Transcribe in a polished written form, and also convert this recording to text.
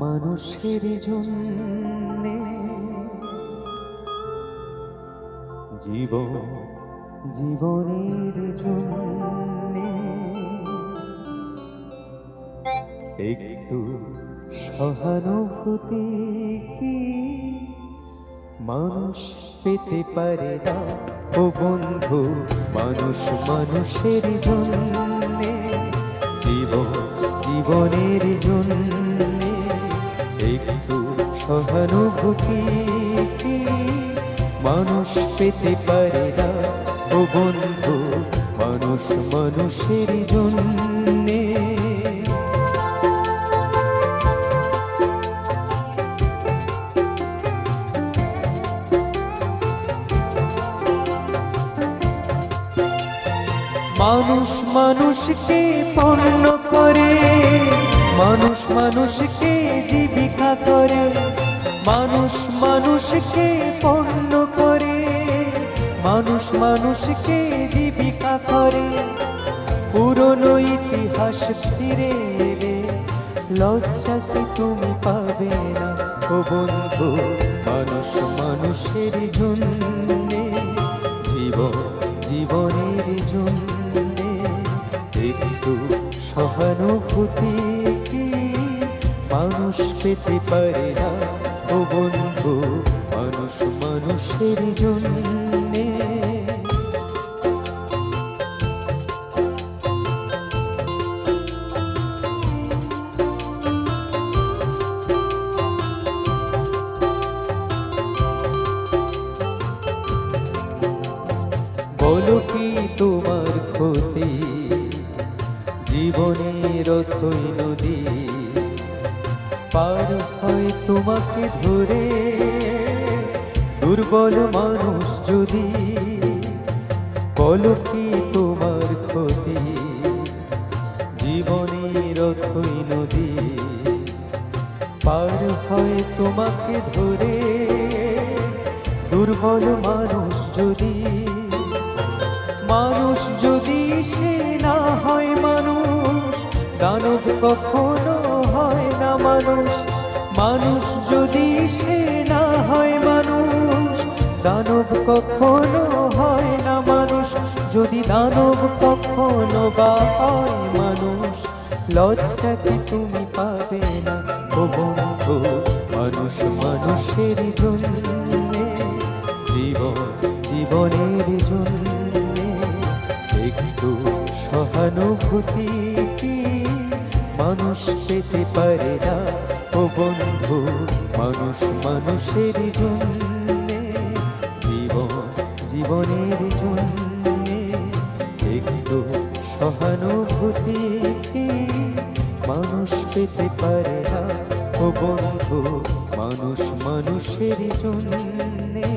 মানুষের জন্যে জীবন জীবনের জন্যে একটু সহানুভূতি কি মানুষ পেতে পারে না ও বন্ধু। মানুষ মানুষের জন্যে জীবন জীবনের জন্যে একটু সহানুভূতি কি মানুষ পেতে পারে না ও বন্ধু। মানুষ মানুষের জন্যে মানুষ মানুষকে পণ্য করে, মানুষ মানুষকে জীবিকা করে, মানুষ মানুষকে পণ্য করে, মানুষ মানুষকে জীবিকা করে। পুরনো ইতিহাস ফিরে এলে লজ্জা কি তুমি পাবে না ও বন্ধু। মানুষ মানুষের জন্যে জীবন জীবনের জন্যে একটু সহানুভূতি কি মানুষ পেতে পারে না ও বন্ধু। মানুষ মানুষের জন্যে বলো কি তোমার ক্ষতি জীবনের অথই নদী পার হয় তোমাকে ধরে দুর্বল মানুষ যদি। বলো কি তোমার ক্ষতি জীবনের অথই নদী পার হয় তোমাকে ধরে দুর্বল মানুষ যদি। মানুষ যদি সে না হয় মানুষ, দানব কখনো হয় না মানুষ। মানুষ যদি সে না হয় মানুষ, দানব কখনো হয় না মানুষ। যদি দানব কখনো বা হয় মানুষ, লজ্জা কি তুমি পাবে না ও বন্ধু। মানুষ মানুষের জন্যে জীবন জীবনের জন্যে একটু সহানুভূতি কি মানুষ পেতে পারে না ও বন্ধু। মানুষ মানুষের জন্যে জীবন জীবনের জন্যে একটু সহানুভূতি কি মানুষ পেতে পারে না ও বন্ধু। মানুষ মানুষের জন্যে